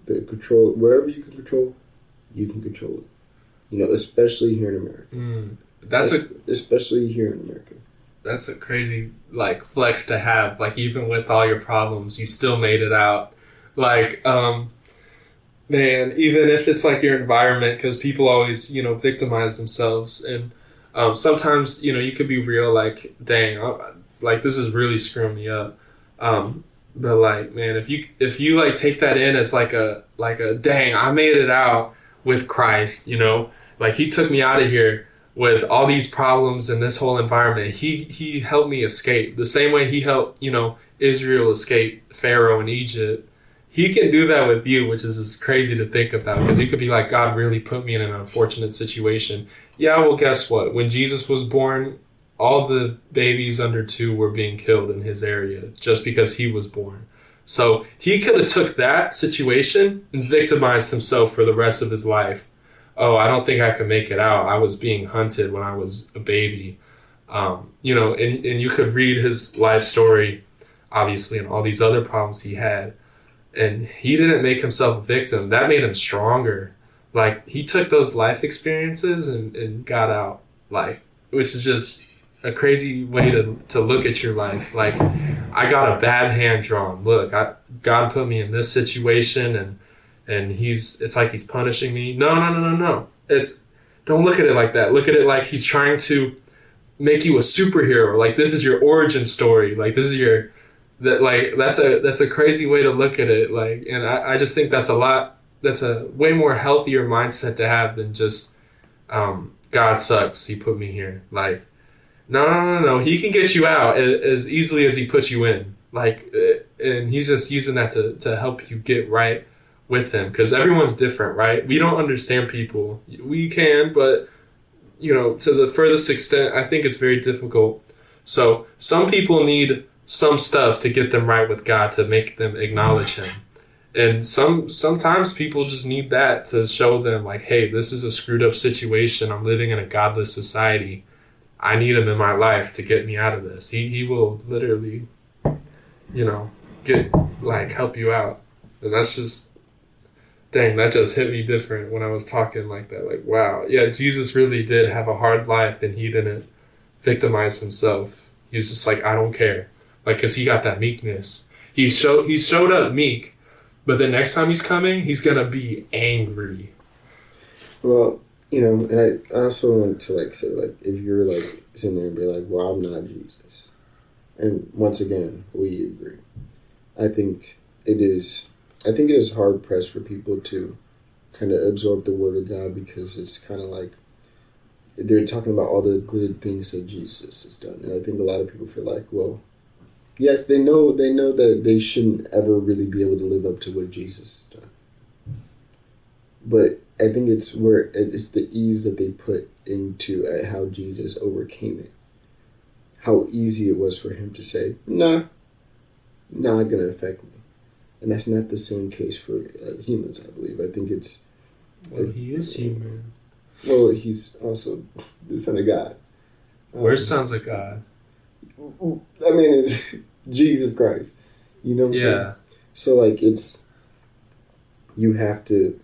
the control, wherever you can control it. You know, especially here in America. Especially here in America. That's a crazy, like, flex to have. Like, even with all your problems, you still made it out. Like, man, even if it's like your environment, because people always, you know, victimize themselves. And sometimes, you know, you could be real, like, dang, like, this is really screwing me up. But, like, man, if you like take that in as like a dang, I made it out with Christ, you know, like, he took me out of here with all these problems and this whole environment. He helped me escape the same way he helped, you know, Israel escape Pharaoh in Egypt. He can do that with you, which is just crazy to think about, because you could be like, God really put me in an unfortunate situation. Yeah, well, guess what? When Jesus was born, all the babies under 2 were being killed in his area just because he was born. So he could have took that situation and victimized himself for the rest of his life. Oh, I don't think I can make it out. I was being hunted when I was a baby. You know, and you could read his life story, obviously, and all these other problems he had. And he didn't make himself a victim. That made him stronger. Like, he took those life experiences and got out. Like, which is just a crazy way to look at your life. Like, I got a bad hand drawn. Look, God put me in this situation, and it's like he's punishing me. No. Don't look at it like that. Look at it like he's trying to make you a superhero. Like, this is your origin story. Like, this is that's a crazy way to look at it. Like, and I just think that's a way more healthier mindset to have than just God sucks, he put me here. Like, no, he can get you out as easily as he puts you in. Like, and he's just using that to help you get right with him, because everyone's different, right? We don't understand people. We can, but, you know, to the furthest extent, I think it's very difficult. So some people need some stuff to get them right with God, to make them acknowledge him. And sometimes people just need that to show them, like, hey, this is a screwed up situation. I'm living in a godless society. I need him in my life to get me out of this. He will literally, you know, help you out. And that's just, dang, that just hit me different when I was talking like that. Like, wow, yeah, Jesus really did have a hard life, and he didn't victimize himself. He was just like, I don't care. Like, because he got that meekness. He showed up meek, but the next time he's coming, he's going to be angry. Well, you know, and I also want to, like, say, like, if you're, like, sitting there and be like, well, I'm not Jesus. And once again, we agree. I think it is hard pressed for people to kind of absorb the word of God, because it's kind of like they're talking about all the good things that Jesus has done. And I think a lot of people feel like, well, yes, they know that they shouldn't ever really be able to live up to what Jesus has done. But I think it's the ease that they put into how Jesus overcame it. How easy it was for him to say, nah, not going to affect me. And that's not the same case for humans, I believe. I think it's... Well, he is human. Well, he's also the Son of God. We're sons of God. I mean, it's Jesus Christ. You know what I'm saying? So, like, it's... You have to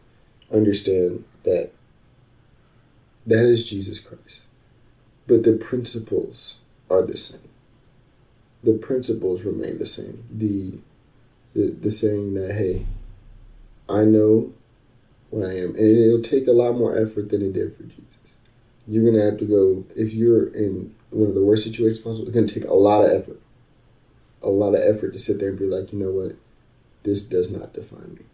understand that is Jesus Christ. But the principles are the same. The principles remain the same. The saying that, hey, I know what I am. And it'll take a lot more effort than it did for Jesus. You're going to have to go, if you're in one of the worst situations possible, it's going to take a lot of effort. A lot of effort to sit there and be like, you know what? This does not define me.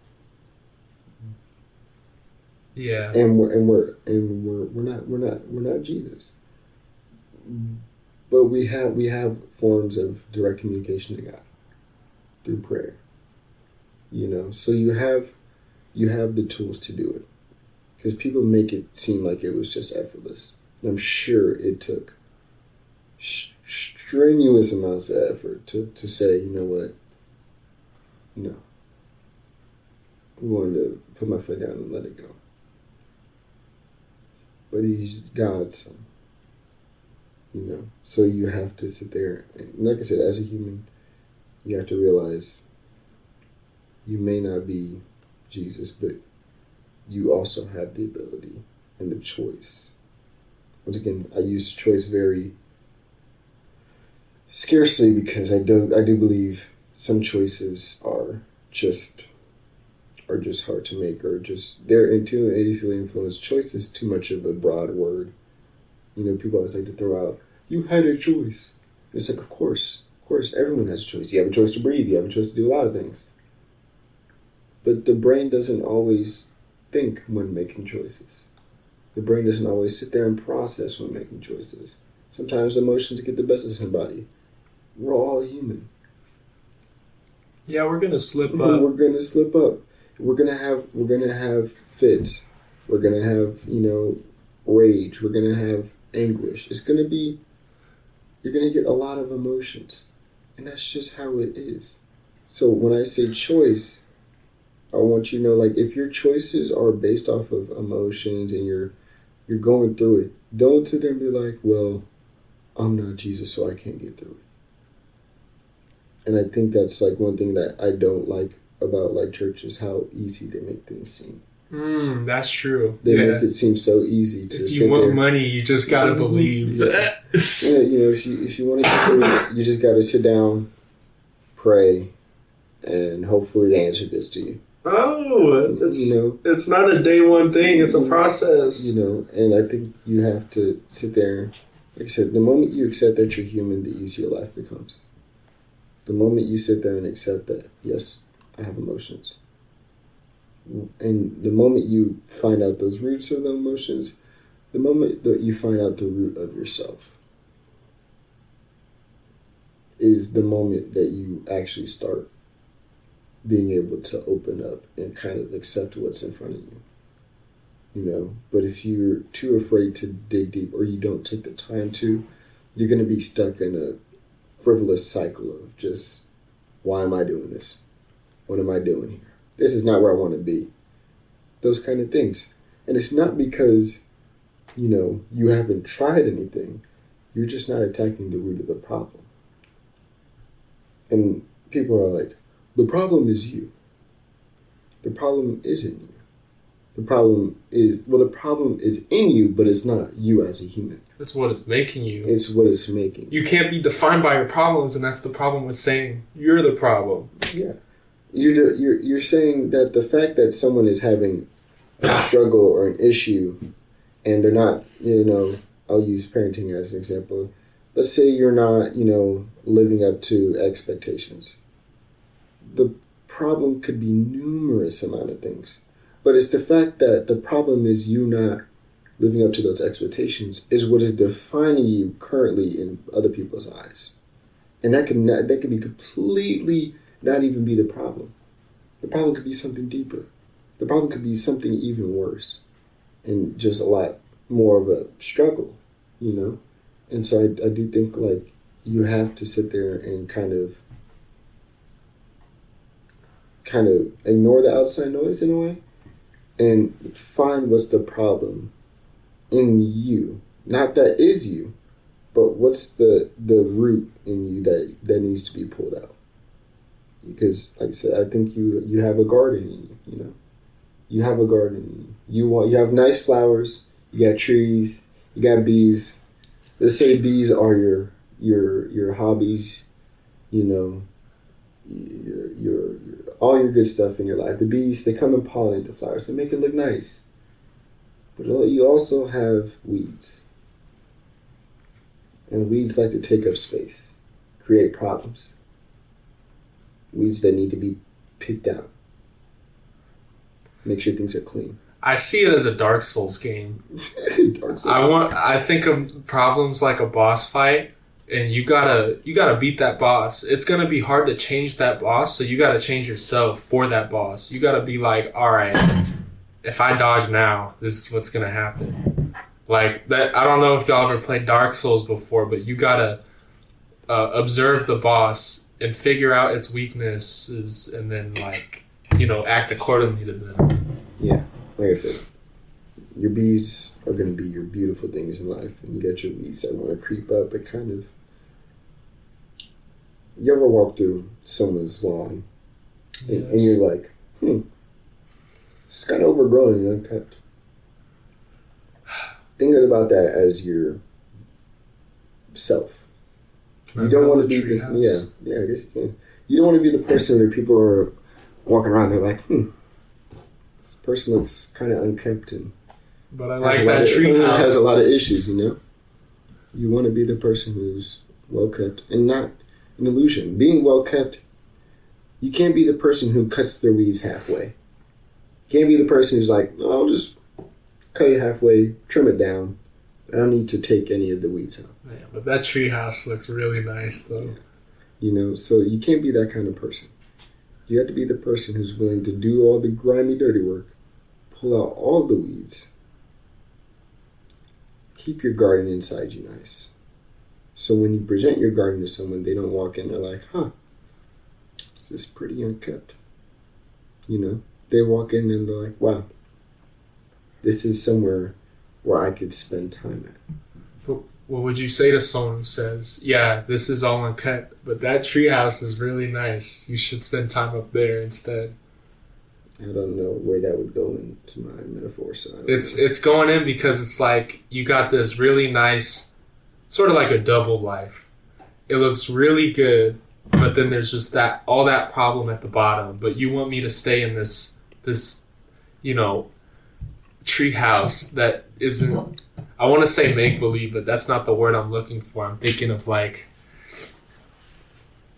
Yeah. And we're not Jesus. But we have forms of direct communication to God through prayer. You know, so you have the tools to do it. Because people make it seem like it was just effortless. And I'm sure it took strenuous amounts of effort to say, you know what? No. I'm going to put my foot down and let it go. But he's God's son. You know? So you have to sit there. And like I said, as a human, you have to realize you may not be Jesus, but you also have the ability and the choice. Once again, I use choice very scarcely because I do believe some choices are just hard to make, or just they're too easily influenced. Choice is too much of a broad word. You know, people always like to throw out, "You had a choice." It's like, of course, everyone has a choice. You have a choice to breathe. You have a choice to do a lot of things. But the brain doesn't always think when making choices. The brain doesn't always sit there and process when making choices. Sometimes emotions get the best of somebody. We're all human. Yeah, we're gonna slip up. We're gonna slip up. We're gonna have fits. We're gonna have, rage. We're gonna have anguish. You're gonna get a lot of emotions. And that's just how it is. So when I say choice, I want you to know, like, if your choices are based off of emotions and you're going through it, don't sit there and be like, well, I'm not Jesus, so I can't get through it. And I think that's, like, one thing that I don't like about, like, church is how easy they make things seem. That's true. They make it seem so easy to if you want money, you just gotta believe. Yeah. If you want to sit there, you just gotta sit down, pray, and hopefully the answer gets to you. Oh, it's not a day one thing. It's a process. And I think you have to sit there. Like I said, the moment you accept that you're human, the easier life becomes. The moment you sit there and accept that, yes, I have emotions. And the moment you find out those roots of the emotions, the moment that you find out the root of yourself is the moment that you actually start being able to open up and kind of accept what's in front of you. But if you're too afraid to dig deep, or you don't take the time to, you're going to be stuck in a frivolous cycle of just, why am I doing this? What am I doing here? This is not where I want to be. Those kind of things. And it's not because, you haven't tried anything. You're just not attacking the root of the problem. And people are like, the problem is you. The problem isn't you. The problem is in you, but it's not you as a human. That's what it's making you. It's what it's making. You can't be defined by your problems, and that's the problem with saying you're the problem. Yeah. You're saying that the fact that someone is having a struggle or an issue, and they're not, I'll use parenting as an example. Let's say you're not, living up to expectations. The problem could be numerous amount of things. But it's the fact that the problem is you not living up to those expectations is what is defining you currently in other people's eyes. And that could be completely not even be the problem. The problem could be something deeper. the problem could be something even worse and just a lot more of a struggle, you know? And so I do think, like, you have to sit there and kind of ignore the outside noise in a way and find what's the problem in you. Not that is you, but what's the root in you that needs to be pulled out. Because, like I said, I think you have a garden in you, you know? You have a garden in you. You have nice flowers, you got trees, you got bees. Let's say bees are your hobbies, you know, your all your good stuff in your life. The bees, they come and pollinate the flowers, they make it look nice. But you also have weeds. And weeds like to take up space, create problems. Weeds that need to be picked out. Make sure things are clean. I see it as a Dark Souls game. Dark Souls. I think of problems like a boss fight, and you gotta beat that boss. It's gonna be hard to change that boss, so you gotta change yourself for that boss. You gotta be like, all right, if I dodge now, this is what's gonna happen. Like that. I don't know if y'all ever played Dark Souls before, but you gotta observe the boss and figure out its weaknesses, and then, like, you know, act accordingly to them. Yeah, like I said, your bees are going to be your beautiful things in life, and you got your weeds that want to creep up. But kind of, you ever walk through someone's lawn, and you're like, it's kind of overgrown and unkept. Think about that as your self. You don't want to be the, I guess you can. You don't want to be the person where people are walking around, they're like, this person looks kind of unkempt and but I like that tree house. Has a lot of issues, you know? You want to be the person who's well kept and not an illusion. Being well kept, you can't be the person who cuts their weeds halfway. You can't be the person who's like, oh, I'll just cut it halfway, trim it down. I don't need to take any of the weeds out. Yeah, but that tree house looks really nice, though. Yeah. You know, so you can't be that kind of person. You have to be the person who's willing to do all the grimy, dirty work, pull out all the weeds, keep your garden inside you nice. So when you present your garden to someone, they don't walk in, they're like, this is pretty unkept. You know, they walk in and they're like, wow, this is somewhere where I could spend time at. But what would you say to someone who says, yeah, this is all uncut, but that treehouse is really nice. You should spend time up there instead. I don't know where that would go into my metaphor. So it's going in because it's like you got this really nice, sort of like a double life. It looks really good, but then there's just all that problem at the bottom. But you want me to stay in this you know, treehouse that isn't, I want to say make-believe, but that's not the word I'm looking for. I'm thinking of, like,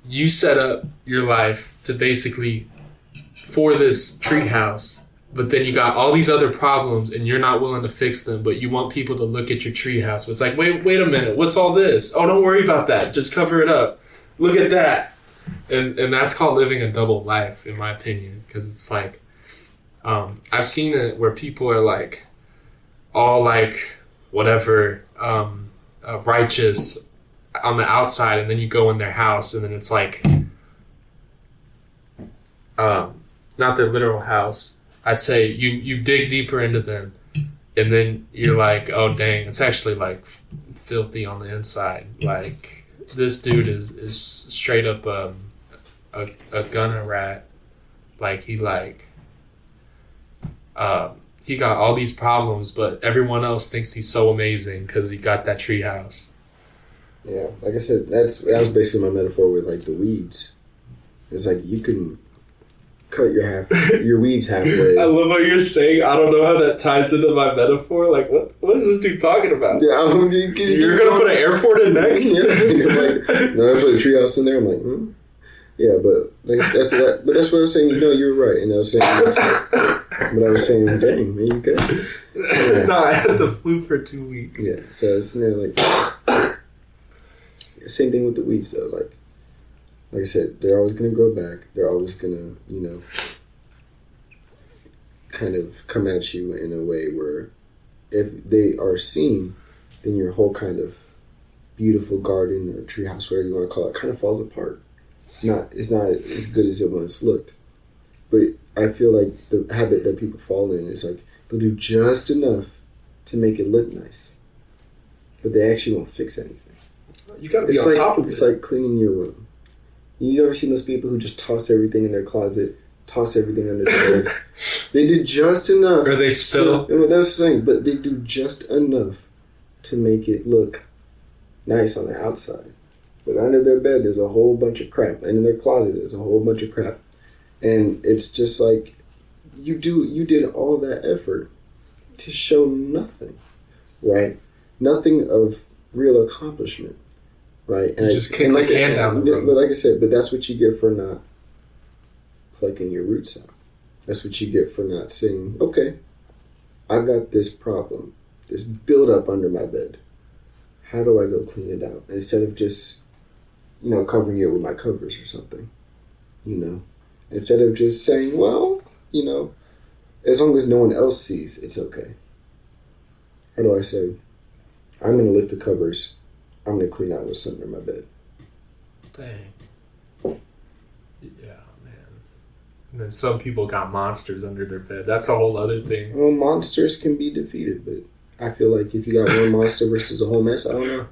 you set up your life to basically for this treehouse, but then you got all these other problems and you're not willing to fix them, but you want people to look at your treehouse. It's like, wait a minute, what's all this? Oh, don't worry about that. Just cover it up. Look at that. And that's called living a double life, in my opinion, because it's like, I've seen it where people are like, all like, whatever, righteous on the outside, and then you go in their house, and then it's like, not their literal house. I'd say you dig deeper into them, and then you're like, oh dang, it's actually like filthy on the inside. Like, this dude is straight up a gunner rat. Like, he got all these problems, but everyone else thinks he's so amazing because he got that tree house. Yeah, like I said, that was basically my metaphor with, like, the weeds. It's like you can cut your weeds halfway. I love what you're saying. I don't know how that ties into my metaphor. Like, what is this dude talking about? Yeah, you're gonna put an airport in next? Yeah, like, no, I put a treehouse in there. I'm like, yeah, but like, that's what I was saying. You know, you're right, and I was saying, but I was saying, dang, man, you good? Yeah. No, I had the flu for 2 weeks. Yeah, so it's like same thing with the weeds though. Like I said, they're always gonna grow back. They're always gonna, kind of come at you in a way where if they are seen, then your whole kind of beautiful garden or treehouse, whatever you want to call it, kind of falls apart. It's not as good as it once looked. But I feel like the habit that people fall in is like they'll do just enough to make it look nice, but they actually won't fix anything. You gotta be on top of it. It's like cleaning your room. You ever seen those people who just toss everything in their closet, toss everything under the bed? They do just enough. Or they spill. That's the thing, but they do just enough to make it look nice on the outside. But under their bed, there's a whole bunch of crap. And in their closet, there's a whole bunch of crap. And it's just like, you did all that effort to show nothing, right? Nothing of real accomplishment, right? And you just kick the can down the road. But like I said, but that's what you get for not plucking your roots out. That's what you get for not saying, okay, I've got this problem, this buildup under my bed. How do I go clean it out? Instead of just, covering it with my covers or something, Instead of just saying, well, as long as no one else sees, it's okay. How do I say, I'm going to lift the covers. I'm going to clean out what's under my bed. Dang. Yeah, man. And then some people got monsters under their bed. That's a whole other thing. Well, monsters can be defeated, but I feel like if you got one monster versus a whole mess, I don't know.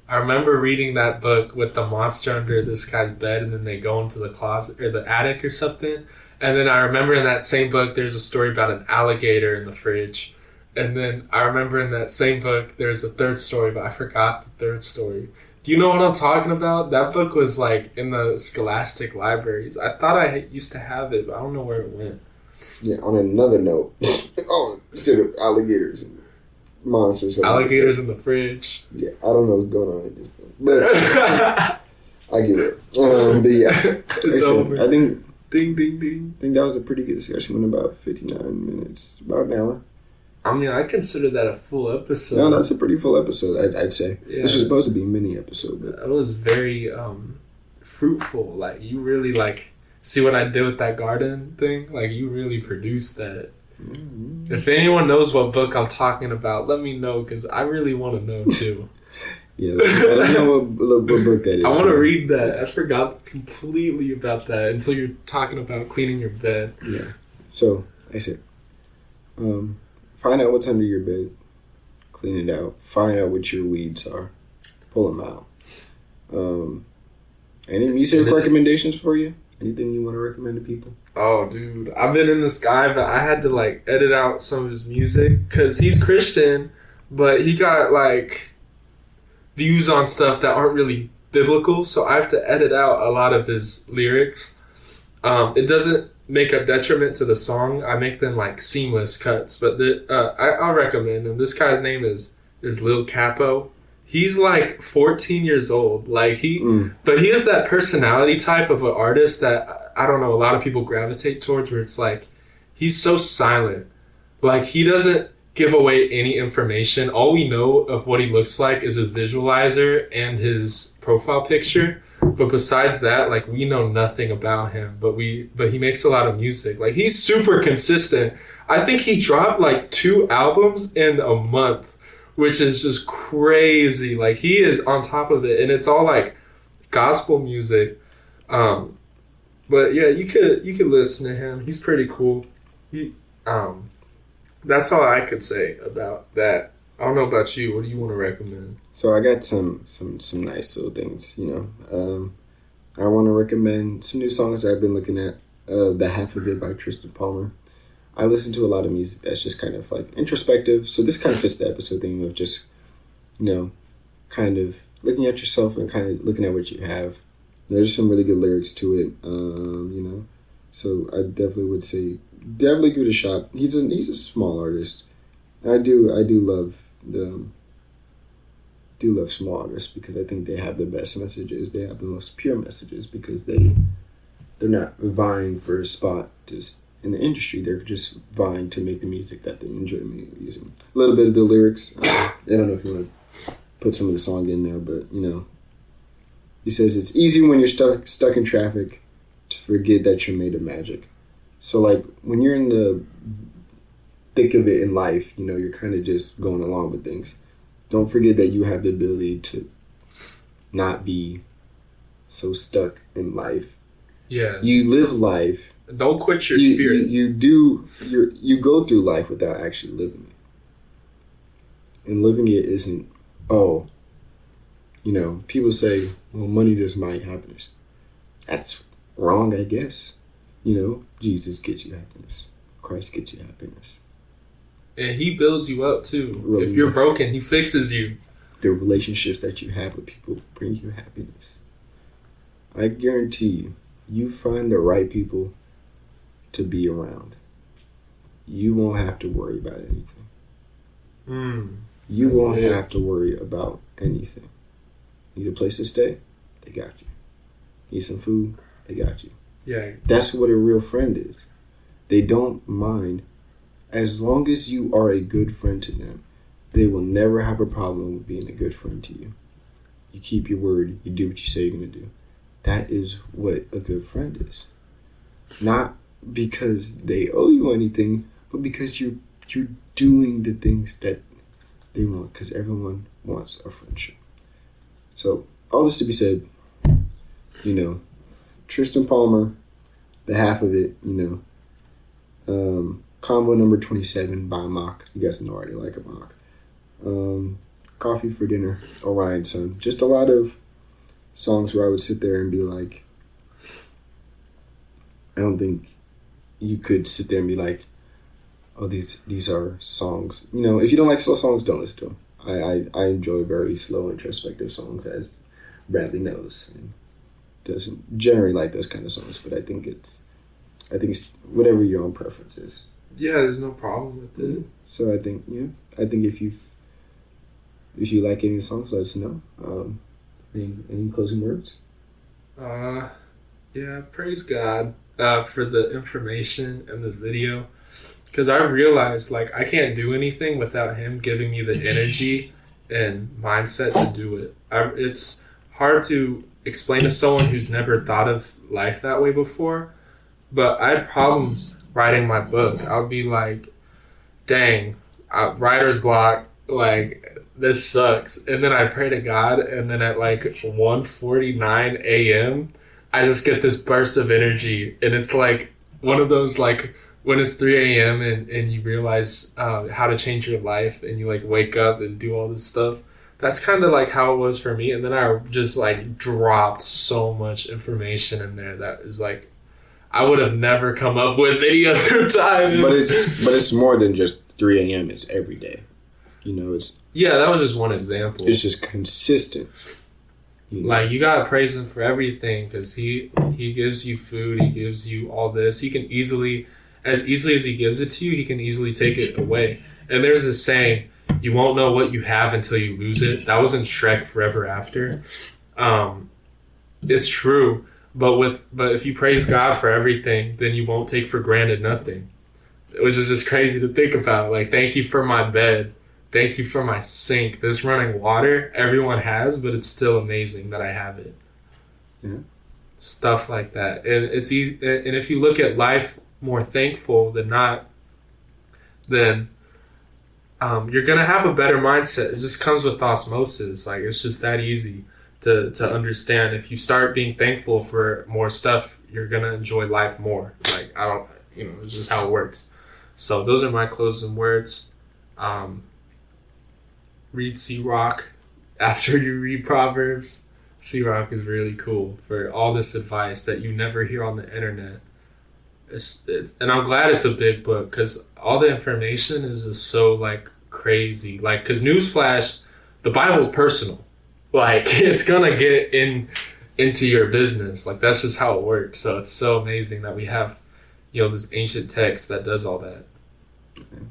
I remember reading that book with the monster under this guy's bed, and then they go into the closet or the attic or something. And then I remember in that same book, there's a story about an alligator in the fridge. And then I remember in that same book, there's a third story, but I forgot the third story. Do you know what I'm talking about? That book was like in the Scholastic libraries. I thought I used to have it, but I don't know where it went. Yeah, on another note, instead of alligators and monsters. Alligators in the fridge. Yeah, I don't know what's going on at this point. But I give it. But yeah. It's over. I think... Ding, ding, ding. I think that was a pretty good discussion. Went about 59 minutes. About an hour. I mean, I consider that a full episode. No, that's a pretty full episode, I'd say. Yeah. This was supposed to be a mini episode. But it was very fruitful. Like, you really, see what I did with that garden thing? Like, you really produced that. Mm-hmm. If anyone knows what book I'm talking about, let me know, because I really want to know, too. Yeah, I don't know what book that is. I want to read that. I forgot completely about that until you're talking about cleaning your bed. Yeah. So, I said, find out what's under your bed. Clean it out. Find out what your weeds are. Pull them out. Any music recommendations for you? Anything you want to recommend to people? Oh, dude. I've been in this guy, but I had to, edit out some of his music. Because he's Christian, but he got, views on stuff that aren't really biblical, so I have to edit out a lot of his lyrics. It doesn't make a detriment to the song. I make them seamless cuts, but I'll recommend him. This guy's name is Lil Capo. He's 14 years old. But he has that personality type of an artist that I don't know, a lot of people gravitate towards, where it's he's so silent. He doesn't give away any information. All we know of what he looks like is his visualizer and his profile picture. But besides that, we know nothing about him. But he makes a lot of music. He's super consistent. I think he dropped 2 albums in a month, which is just crazy. He is on top of it, and it's all gospel music. But yeah, you could listen to him. He's pretty cool. That's all I could say about that. I don't know about you. What do you want to recommend? So I got some nice little things, I want to recommend some new songs that I've been looking at. The Half of It by Tristan Palmer. I listen to a lot of music that's just kind of introspective. So this kind of fits the episode thing of just, kind of looking at yourself and kind of looking at what you have. There's some really good lyrics to it, So I definitely would say, definitely give it a shot. He's a small artist. I do love small artists because I think they have the best messages. They have the most pure messages because they're not vying for a spot just in the industry. They're just vying to make the music that they enjoy using. A little bit of the lyrics. I don't know if you want to put some of the song in there, but he says it's easy when you're stuck in traffic to forget that you're made of magic. So like when you're in the thick of it in life, you know, you're kind of just going along with things. Don't forget that you have the ability to not be so stuck in life. Yeah. You live life. Don't quit your spirit. You go through life without actually living it. And living it isn't, oh, you know, people say, well, money doesn't buy happiness. That's wrong, I guess. You know, Jesus gets you happiness. Christ gets you happiness. And he builds you up too. If you're broken, he fixes you. The relationships that you have with people bring you happiness. I guarantee you, you find the right people to be around, you won't have to worry about anything. You won't have to worry about anything. Need a place to stay? They got you. Need some food? They got you. Yeah. That's what a real friend is. They don't mind. As long as you are a good friend to them, they will never have a problem with being a good friend to you. You keep your word. You do what you say you're going to do. That is what a good friend is. Not because they owe you anything, but because you're doing the things that they want, because everyone wants a friendship. So, all this to be said, you know, Tristan Palmer, the half of it, you know, combo number 27 by Mach. You guys know I already like a Mach. Coffee for Dinner, Orion Sun. Just a lot of songs where I would sit there and be like, I don't think you could sit there and be like, oh, these are songs. You know, if you don't like slow songs, don't listen to them. I enjoy very slow, introspective songs, as Bradley knows, and doesn't generally like those kind of songs. But I think it's whatever your own preference is. Yeah, there's no problem with it. So I think if you like any of the songs, let us know. Any closing words? Yeah, praise God for the information and the video, because I realized like I can't do anything without him giving me the energy and mindset to do it. It's hard to explain to someone who's never thought of life that way before, but I had problems writing my book. I would be like, dang, writer's block, like, this sucks. And then I pray to God, and then at like 1:49 a.m., I just get this burst of energy. And it's like one of those, like, when it's 3 a.m. and you realize how to change your life, and you like wake up and do all this stuff. That's kind of like how it was for me. And then I just like dropped so much information in there that is like, I would have never come up with any other time. But it's more than just 3 a.m. It's every day. You know, yeah, that was just one example. It's just consistent. You know? Like, you gotta praise him for everything, because he gives you food, he gives you all this. He can easily as he gives it to you, he can easily take it away. And there's this saying, you won't know what you have until you lose it. That was in Shrek Forever After. It's true. But if you praise God for everything, then you won't take for granted nothing. Which is just crazy to think about. Like, thank you for my bed. Thank you for my sink. This running water, everyone has, but it's still amazing that I have it. Yeah. Stuff like that. And it's easy. And if you look at life more thankful than not, then you're going to have a better mindset. It just comes with osmosis. Like, it's just that easy to understand. If you start being thankful for more stuff, you're going to enjoy life more. Like, it's just how it works. So those are my closing words. Read C-Rock after you read Proverbs. C-Rock is really cool for all this advice that you never hear on the internet. And I'm glad it's a big book, because all the information is just so, like, crazy. Like, because newsflash, the Bible's personal. Like, it's gonna get into your business. Like, that's just how it works. So it's so amazing that we have, this ancient text that does all that. Okay.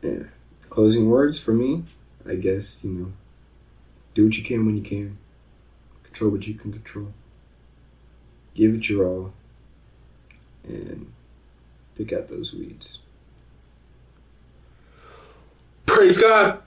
Yeah. Closing words for me, I guess, do what you can when you can. Control what you can control. Give it your all. And pick out those weeds. Praise God.